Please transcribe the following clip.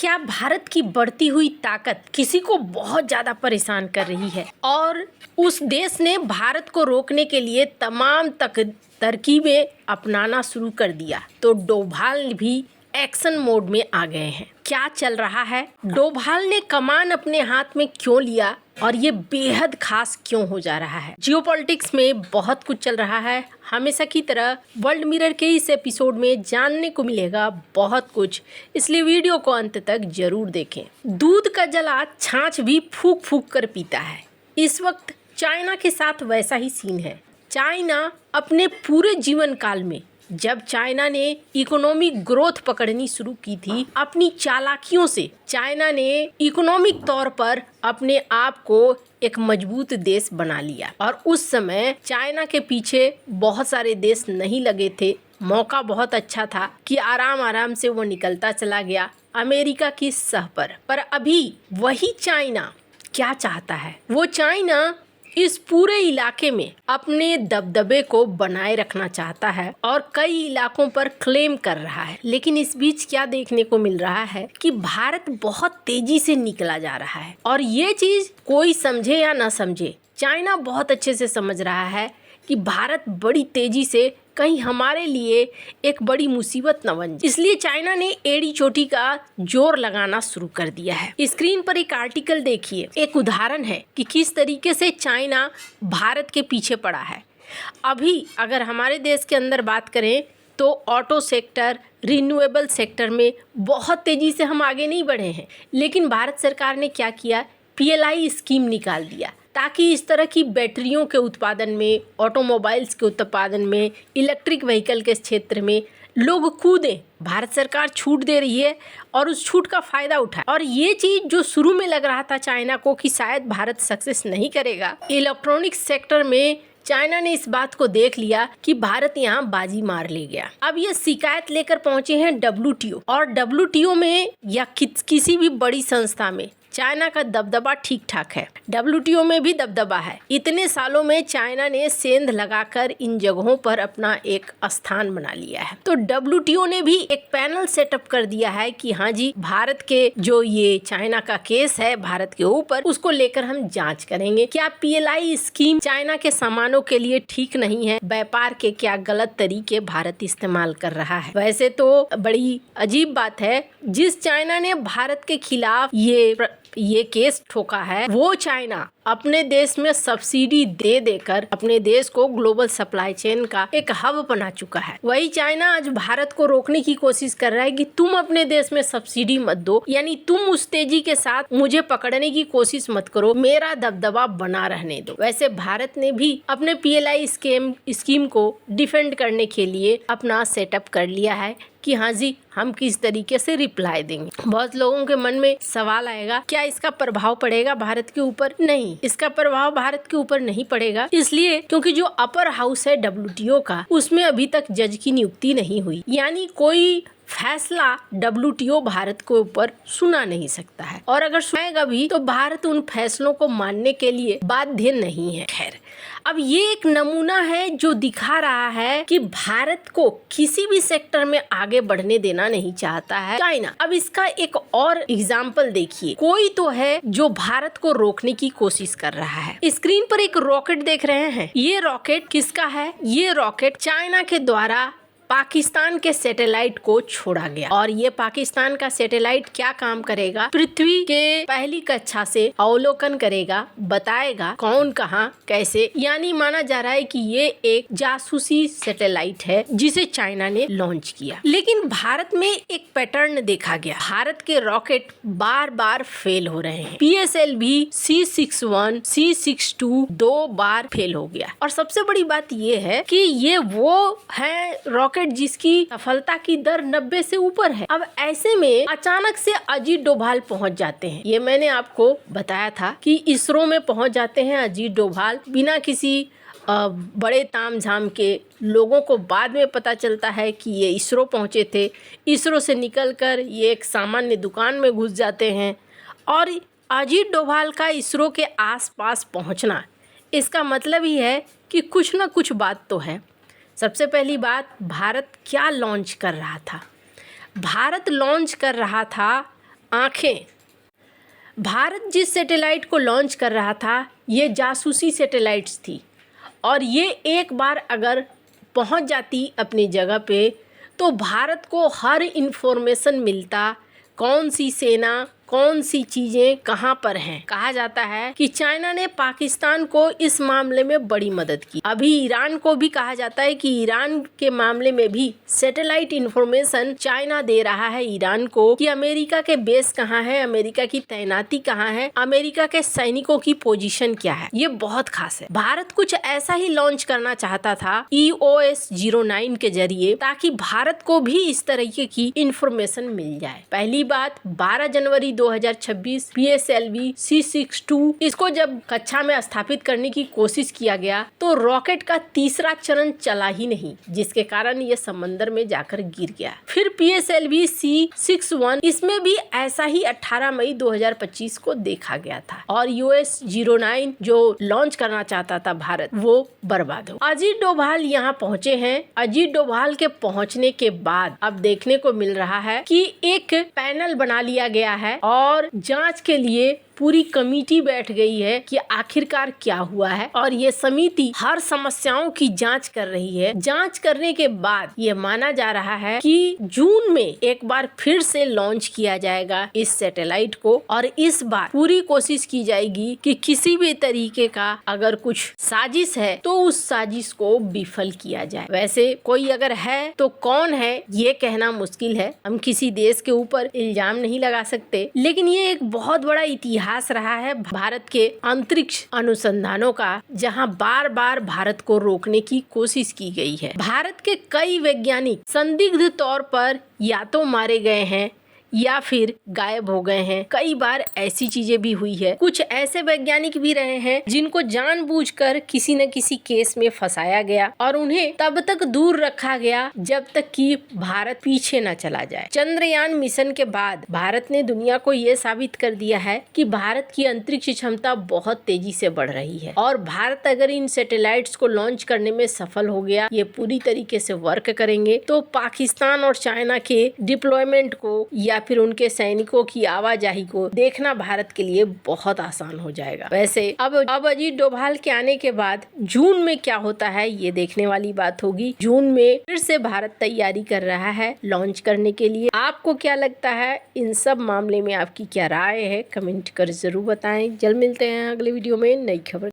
क्या भारत की बढ़ती हुई ताकत किसी को बहुत ज्यादा परेशान कर रही है और उस देश ने भारत को रोकने के लिए तमाम तरकीबें अपनाना शुरू कर दिया। तो डोभाल भी एक्शन मोड में आ गए हैं। क्या चल रहा है, डोभाल ने कमान अपने हाथ में क्यों लिया और ये बेहद खास क्यों हो जा रहा है। जियोपॉलिटिक्स में बहुत कुछ चल रहा है। हमेशा की तरह वर्ल्ड मिरर के इस एपिसोड में जानने को मिलेगा बहुत कुछ, इसलिए वीडियो को अंत तक जरूर देखें। दूध का जला छाछ भी फूक फूक कर पीता है। इस वक्त चाइना के साथ वैसा ही सीन है। चाइना अपने पूरे जीवन काल में, जब चाइना ने इकोनॉमिक ग्रोथ पकड़नी शुरू की थी, अपनी चालाकियों से चाइना ने इकोनॉमिक तौर पर अपने आप को एक मजबूत देश बना लिया। और उस समय चाइना के पीछे बहुत सारे देश नहीं लगे थे। मौका बहुत अच्छा था कि आराम आराम से वो निकलता चला गया अमेरिका की सह पर अभी वही चाइना क्या चाहता है, वो चाइना इस पूरे इलाके में अपने दबदबे को बनाए रखना चाहता है और कई इलाकों पर क्लेम कर रहा है। लेकिन इस बीच क्या देखने को मिल रहा है कि भारत बहुत तेजी से निकला जा रहा है और ये चीज कोई समझे या ना समझे, चाइना बहुत अच्छे से समझ रहा है कि भारत बड़ी तेजी से कहीं हमारे लिए एक बड़ी मुसीबत न बन जाए। इसलिए चाइना ने एड़ी चोटी का जोर लगाना शुरू कर दिया है। स्क्रीन पर एक आर्टिकल देखिए, एक उदाहरण है कि किस तरीके से चाइना भारत के पीछे पड़ा है। अभी अगर हमारे देश के अंदर बात करें तो ऑटो सेक्टर, रिन्यूएबल सेक्टर में बहुत तेजी से हम आगे नहीं बढ़े हैं। लेकिन भारत सरकार ने क्या किया, PLI स्कीम निकाल दिया ताकि इस तरह की बैटरियों के उत्पादन में, ऑटोमोबाइल्स के उत्पादन में, इलेक्ट्रिक व्हीकल के क्षेत्र में लोग कूदें। भारत सरकार छूट दे रही है और उस छूट का फायदा उठाए। और ये चीज जो शुरू में लग रहा था चाइना को कि शायद भारत सक्सेस नहीं करेगा, इलेक्ट्रॉनिक्स सेक्टर में चाइना ने इस बात को देख लिया कि भारत यहाँ बाजी मार ले गया। अब ये शिकायत लेकर पहुंचे हैं WTO और WTO में या किसी भी बड़ी संस्था में चाइना का दबदबा ठीक ठाक है। WTO में भी दबदबा है। इतने सालों में चाइना ने सेंध लगाकर इन जगहों पर अपना एक स्थान बना लिया है। तो WTO ने भी एक पैनल सेटअप कर दिया है कि हाँ जी, भारत के जो ये चाइना का केस है भारत के ऊपर, उसको लेकर हम जांच करेंगे। क्या PLI स्कीम चाइना के सामानों के लिए ठीक नहीं है? व्यापार के क्या गलत तरीके भारत इस्तेमाल कर रहा है? वैसे तो बड़ी अजीब बात है, जिस चाइना ने भारत के खिलाफ ये केस ठोका है, वो चाइना अपने देश में सब्सिडी दे देकर अपने देश को ग्लोबल सप्लाई चेन का एक हब बना चुका है। वही चाइना आज भारत को रोकने की कोशिश कर रहा है कि तुम अपने देश में सब्सिडी मत दो, यानी तुम उस तेजी के साथ मुझे पकड़ने की कोशिश मत करो, मेरा दबदबा बना रहने दो। वैसे भारत ने भी अपने PLI स्कीम को डिफेंड करने के लिए अपना सेटअप कर लिया है कि हाँ जी, हम किस तरीके से रिप्लाई देंगे। बहुत लोगों के मन में सवाल आएगा, क्या इसका प्रभाव पड़ेगा भारत के ऊपर? नहीं, इसका प्रभाव भारत के ऊपर नहीं पड़ेगा, इसलिए क्योंकि जो अपर हाउस है WTO का, उसमें अभी तक जज की नियुक्ति नहीं हुई, यानी कोई फैसला WTO भारत के ऊपर सुना नहीं सकता है। और अगर सुनाएगा भी तो भारत उन फैसलों को मानने के लिए बाध्य नहीं है। खैर, अब ये एक नमूना है जो दिखा रहा है कि भारत को किसी भी सेक्टर में आगे बढ़ने देना नहीं चाहता है चाइना। अब इसका एक और एग्जाम्पल देखिए, कोई तो है जो भारत को रोकने की कोशिश कर रहा है। स्क्रीन पर एक रॉकेट देख रहे हैं। ये रॉकेट किसका है? ये रॉकेट चाइना के द्वारा पाकिस्तान के सैटेलाइट को छोड़ा गया। और ये पाकिस्तान का सैटेलाइट क्या काम करेगा? पृथ्वी के पहली कक्षा से अवलोकन करेगा, बताएगा कौन कहां कैसे, यानी माना जा रहा है कि ये एक जासूसी सैटेलाइट है जिसे चाइना ने लॉन्च किया। लेकिन भारत में एक पैटर्न देखा गया, भारत के रॉकेट बार बार फेल हो रहे हैं। PSLV C61, C62 2 बार फेल हो गया। और सबसे बड़ी बात ये है कि ये वो है रॉकेट जिसकी सफलता की दर 90 से ऊपर है। अब ऐसे में अचानक से अजीत डोभाल पहुंच जाते हैं। ये मैंने आपको बताया था कि इसरो में पहुंच जाते हैं अजीत डोभाल बिना किसी बड़े तामझाम के। लोगों को बाद में पता चलता है कि ये इसरो पहुंचे थे। इसरो से निकलकर ये एक सामान्य दुकान में घुस जाते हैं और अजीत डोभाल का इसरो के आसपास पहुंचना, इसका मतलब ही है कि कुछ न कुछ बात तो है। सबसे पहली बात, भारत क्या लॉन्च कर रहा था? भारत लॉन्च कर रहा था आंखें। भारत जिस सैटेलाइट को लॉन्च कर रहा था ये जासूसी सैटेलाइट्स थी और ये एक बार अगर पहुंच जाती अपनी जगह पे तो भारत को हर इन्फॉर्मेशन मिलता, कौन सी सेना कौन सी चीज़ें कहाँ पर हैं। कहा जाता है कि चाइना ने पाकिस्तान को इस मामले में बड़ी मदद की। अभी ईरान को भी कहा जाता है कि ईरान के मामले में भी सैटेलाइट इन्फॉर्मेशन चाइना दे रहा है ईरान को कि अमेरिका के बेस कहाँ है, अमेरिका की तैनाती कहाँ है, अमेरिका के सैनिकों की पोजीशन क्या है। ये बहुत खास है। भारत कुछ ऐसा ही लॉन्च करना चाहता था EOS-09 के जरिए ताकि भारत को भी इस तरीके की इंफॉर्मेशन मिल जाए। पहली बात 12 जनवरी 2026 PSLV C62 इसको जब कक्षा में स्थापित करने की कोशिश किया गया तो रॉकेट का तीसरा चरण चला ही नहीं, जिसके कारण ये समंदर में जाकर गिर गया। फिर PSLV C61 इसमें भी ऐसा ही 18 मई 2025 को देखा गया था और EOS-09 जो लॉन्च करना चाहता था भारत वो बर्बाद हो। अजीत डोभाल यहाँ पहुँचे हैं। अजीत डोभाल के पहुँचने के बाद अब देखने को मिल रहा है कि एक पैनल बना लिया गया है और जांच के लिए पूरी कमेटी बैठ गई है कि आखिरकार क्या हुआ है और ये समिति हर समस्याओं की जांच कर रही है। जांच करने के बाद ये माना जा रहा है कि जून में एक बार फिर से लॉन्च किया जाएगा इस सैटेलाइट को और इस बार पूरी कोशिश की जाएगी कि किसी भी तरीके का अगर कुछ साजिश है तो उस साजिश को विफल किया जाए। वैसे कोई अगर है तो कौन है ये कहना मुश्किल है, हम किसी देश के ऊपर इल्जाम नहीं लगा सकते, लेकिन ये एक बहुत बड़ा इतिहास रहा है भारत के अंतरिक्ष अनुसंधानों का, जहां बार बार भारत को रोकने की कोशिश की गई है। भारत के कई वैज्ञानिक संदिग्ध तौर पर या तो मारे गए हैं या फिर गायब हो गए हैं। कई बार ऐसी चीजें भी हुई है। कुछ ऐसे वैज्ञानिक भी रहे हैं जिनको जानबूझकर किसी न किसी केस में फंसाया गया और उन्हें तब तक दूर रखा गया जब तक कि भारत पीछे न चला जाए। चंद्रयान मिशन के बाद भारत ने दुनिया को ये साबित कर दिया है कि भारत की अंतरिक्ष क्षमता बहुत तेजी से बढ़ रही है और भारत अगर इन सैटेलाइट्स को लॉन्च करने में सफल हो गया, ये पूरी तरीके से वर्क करेंगे तो पाकिस्तान और चाइना के डिप्लॉयमेंट को या फिर उनके सैनिकों की आवाजाही को देखना भारत के लिए बहुत आसान हो जाएगा। वैसे अब अजीत डोभाल के आने के बाद जून में क्या होता है ये देखने वाली बात होगी। जून में फिर से भारत तैयारी कर रहा है लॉन्च करने के लिए। आपको क्या लगता है इन सब मामले में, आपकी क्या राय है, कमेंट कर जरूर बताएं। जल्द मिलते हैं अगले वीडियो में नई खबर।